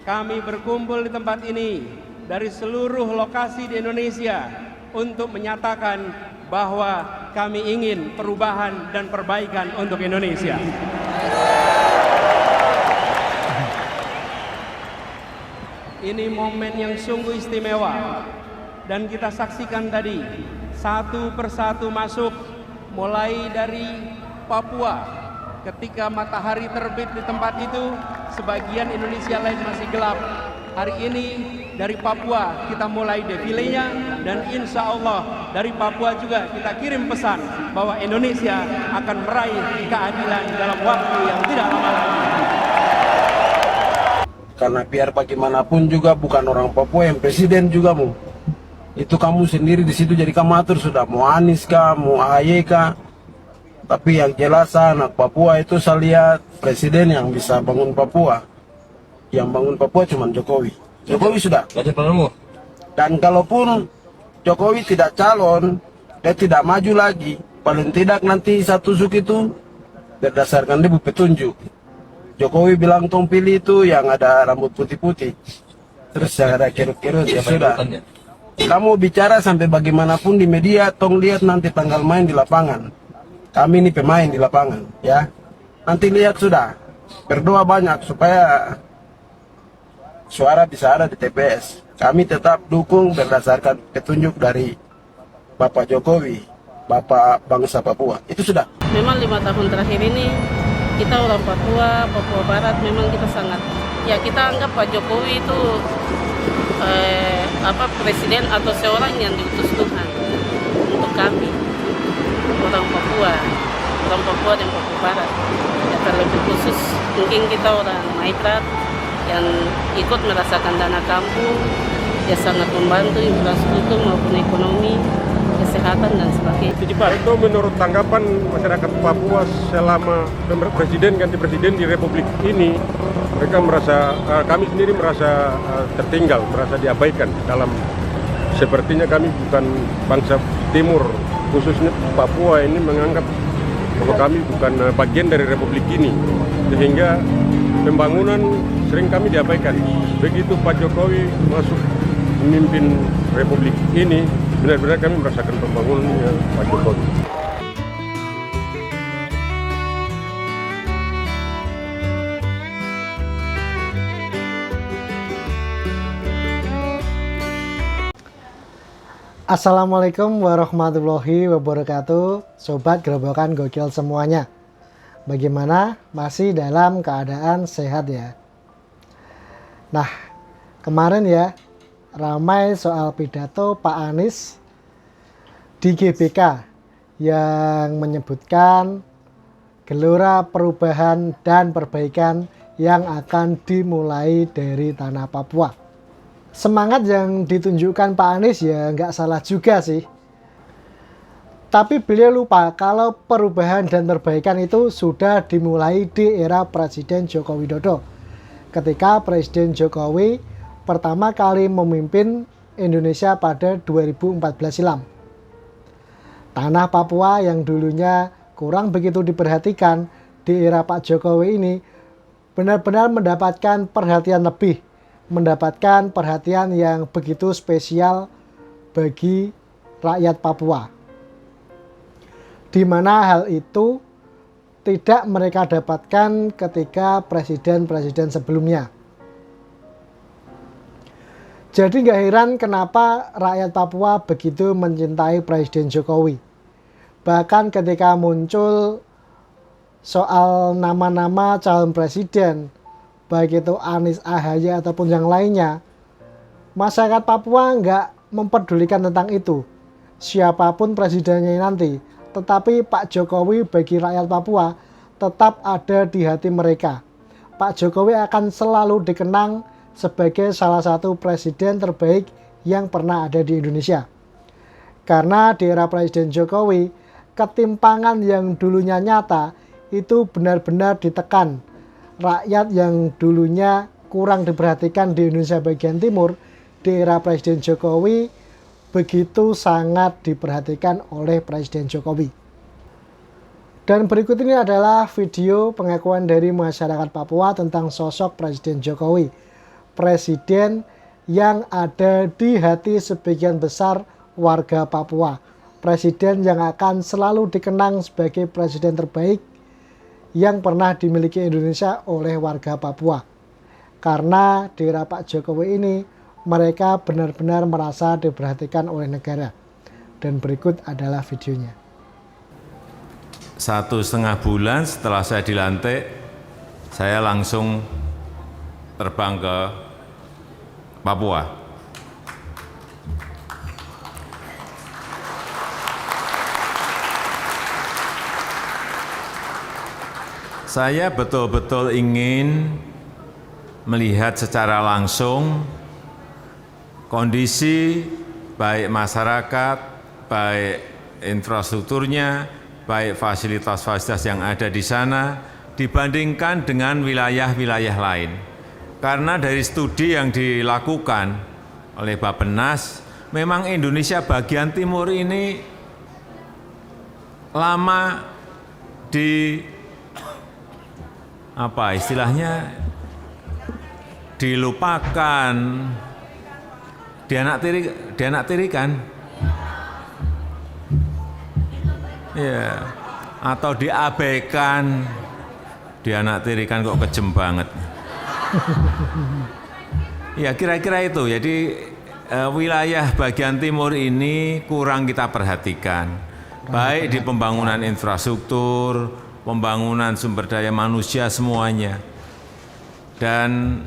kami berkumpul di tempat ini dari seluruh lokasi di Indonesia untuk menyatakan bahwa kami ingin perubahan dan perbaikan untuk Indonesia. Ini momen yang sungguh istimewa dan kita saksikan tadi satu persatu masuk, mulai dari Papua. Ketika matahari terbit di tempat itu, sebagian Indonesia lain masih gelap. Hari ini dari Papua kita mulai defilenya, dan insya Allah dari Papua juga kita kirim pesan bahwa Indonesia akan meraih keadilan dalam waktu yang tidak lama lagi. Karena biar bagaimanapun juga bukan orang Papua yang presiden juga mu. Itu kamu sendiri di situ jadi kamu atur sudah, mau Anies kah, mau AHY kah. Tapi yang jelas anak Papua itu saya lihat presiden yang bisa bangun Papua. Yang bangun Papua cuma Jokowi. Jokowi sudah. Dan kalaupun Jokowi tidak calon, dia tidak maju lagi. Paling tidak nanti satu suku itu berdasarkan dia petunjuk. Jokowi bilang tong pilih itu yang ada rambut putih-putih. Terus yang ada kerut-kerut, ya sudah. Kamu bicara sampai bagaimanapun di media, tong lihat nanti tanggal main di lapangan. Kami ini pemain di lapangan, ya. Nanti lihat sudah. Berdoa banyak supaya suara bisa ada di TPS. Kami tetap dukung berdasarkan petunjuk dari Bapak Jokowi, Bapak bangsa Papua. Itu sudah. Memang 5 tahun terakhir ini kita orang Papua, Papua Barat memang kita sangat, ya kita anggap Pak Jokowi itu presiden atau seorang yang diutus Tuhan untuk kami. Orang Papua dan Papua Barat, ya, terlebih khusus mungkin kita orang Maibrat yang ikut merasakan dana kampung, ya sangat membantu infrastruktur maupun ekonomi, kesehatan dan sebagainya. Jadi Pak, itu menurut tanggapan masyarakat Papua selama ganti presiden di Republik ini, mereka merasa, kami sendiri merasa tertinggal, merasa diabaikan dalam, sepertinya kami bukan bangsa Timur, khususnya Papua ini menganggap bahwa kami bukan bagian dari Republik ini, sehingga pembangunan sering kami diabaikan. Begitu Pak Jokowi masuk memimpin Republik ini, benar-benar kami merasakan pembangunannya Pak Jokowi. Assalamualaikum warahmatullahi wabarakatuh, Sobat Gerobokan Gokil semuanya. Bagaimana? Masih dalam keadaan sehat ya? Nah, kemarin ya, ramai soal pidato Pak Anies di GBK yang menyebutkan gelora perubahan dan perbaikan yang akan dimulai dari tanah Papua. Semangat yang ditunjukkan Pak Anies ya nggak salah juga sih. Tapi beliau lupa kalau perubahan dan perbaikan itu sudah dimulai di era Presiden Joko Widodo. Ketika Presiden Jokowi pertama kali memimpin Indonesia pada 2014 silam. Tanah Papua yang dulunya kurang begitu diperhatikan di era Pak Jokowi ini benar-benar mendapatkan perhatian lebih. Mendapatkan perhatian yang begitu spesial bagi rakyat Papua, di mana hal itu tidak mereka dapatkan ketika presiden-presiden sebelumnya. Jadi gak heran kenapa rakyat Papua begitu mencintai Presiden Jokowi. Bahkan ketika muncul soal nama-nama calon presiden, baik itu Anies, AHY ataupun yang lainnya, masyarakat Papua nggak memperdulikan tentang itu, siapapun presidennya nanti. Tetapi Pak Jokowi bagi rakyat Papua tetap ada di hati mereka. Pak Jokowi akan selalu dikenang sebagai salah satu presiden terbaik yang pernah ada di Indonesia. Karena di era Presiden Jokowi, ketimpangan yang dulunya nyata itu benar-benar ditekan. Rakyat yang dulunya kurang diperhatikan di Indonesia bagian timur, di era Presiden Jokowi begitu sangat diperhatikan oleh Presiden Jokowi. Dan berikut ini adalah video pengakuan dari masyarakat Papua tentang sosok Presiden Jokowi. presiden yang ada di hati sebagian besar warga Papua. Presiden yang akan selalu dikenang sebagai presiden terbaik yang pernah dimiliki Indonesia oleh warga Papua. Karena di era Pak Jokowi ini mereka benar-benar merasa diperhatikan oleh negara. Dan berikut adalah videonya. 1,5 bulan setelah saya dilantik, saya langsung terbang ke Papua. Saya betul-betul ingin melihat secara langsung kondisi baik masyarakat, baik infrastrukturnya, baik fasilitas-fasilitas yang ada di sana dibandingkan dengan wilayah-wilayah lain. Karena dari studi yang dilakukan oleh Bappenas, memang Indonesia bagian timur ini lama dilupakan, dianaktirikan, ya, atau diabaikan, dianaktirikan kok kejem banget. Ya kira-kira itu. Jadi wilayah bagian timur ini kurang kita perhatikan, baik di pembangunan infrastruktur, pembangunan sumber daya manusia, semuanya. Dan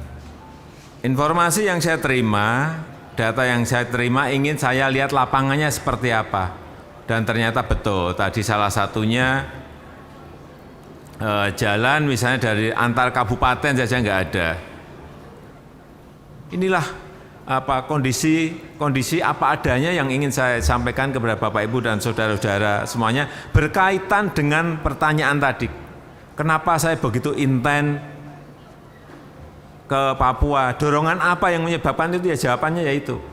informasi yang saya terima, data yang saya terima, ingin saya lihat lapangannya seperti apa. Dan ternyata betul, tadi salah satunya jalan misalnya dari antar kabupaten saja nggak ada. Inilah kondisi apa adanya yang ingin saya sampaikan kepada Bapak Ibu dan saudara-saudara semuanya berkaitan dengan pertanyaan tadi. Kenapa saya begitu intent ke Papua? Dorongan apa yang menyebabkan itu? Ya jawabannya yaitu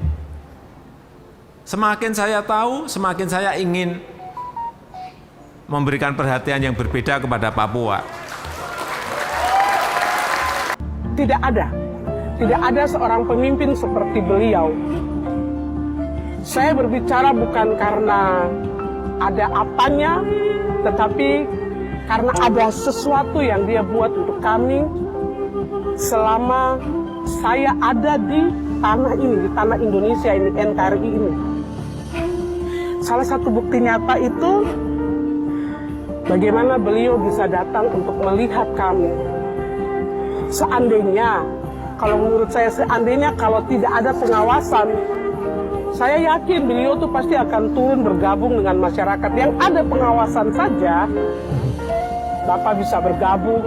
semakin saya tahu, semakin saya ingin memberikan perhatian yang berbeda kepada Papua. Tidak ada seorang pemimpin seperti beliau. Saya berbicara bukan karena ada apanya, tetapi karena ada sesuatu yang dia buat untuk kami selama saya ada di tanah ini, di tanah Indonesia ini, NKRI ini. Salah satu bukti nyata itu bagaimana beliau bisa datang untuk melihat kami. Seandainya, kalau menurut saya seandainya kalau tidak ada pengawasan, saya yakin beliau tuh pasti akan turun bergabung dengan masyarakat. Yang ada pengawasan saja, Bapak bisa bergabung,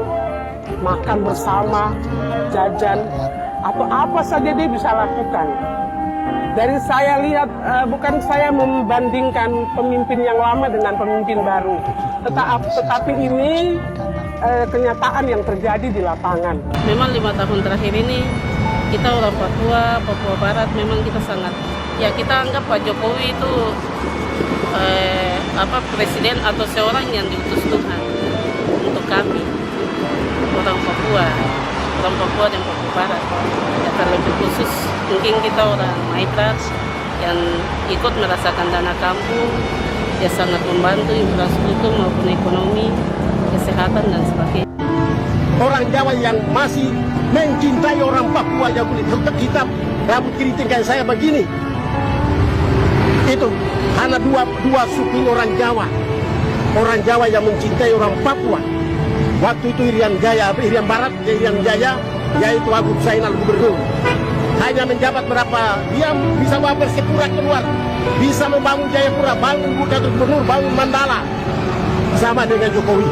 makan bersama, jajan, atau apa saja dia bisa lakukan. Dari saya lihat, bukan saya membandingkan pemimpin yang lama dengan pemimpin baru, tetapi ini kenyataan yang terjadi di lapangan. Memang 5 tahun terakhir ini kita orang Papua Barat memang kita sangat, ya kita anggap Pak Jokowi itu presiden atau seorang yang diutus Tuhan untuk kami orang Papua dan Papua Barat. Ya, terlebih khusus mungkin kita orang Maiprat yang ikut merasakan dana kampung, ya sangat membantu infrastruktur maupun ekonomi, kesehatan dan sebagainya. Orang Jawa yang masih mencintai orang Papua yang boleh tetap hitam, rambut keriting kayak saya begini. Itu hanya dua suku orang Jawa. Orang Jawa yang mencintai orang Papua. Waktu itu Irian Barat, Irian Jaya, yaitu Agung Zainal Gubernur. Hanya menjabat berapa, dia bisa bawa Persipura keluar, bisa membangun Jayapura, bangun Bukit Gubernur, bangun Mandala, sama dengan Jokowi.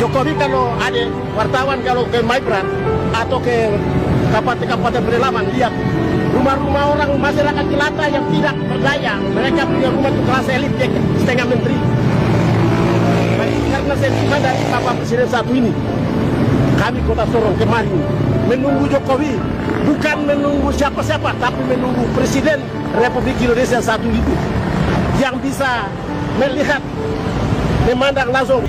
Jokowi kalau ada wartawan kalau ke Maiprat atau ke kabupaten pedalaman, lihat rumah-rumah orang masyarakat jelata yang tidak berdaya, mereka punya rumah itu kelas elit, setengah menteri. Karena sentimen dari Bapak Presiden satu ini, kami Kota Sorong kemarin menunggu Jokowi, bukan menunggu siapa-siapa, tapi menunggu Presiden Republik Indonesia satu itu, yang bisa melihat, memandang langsung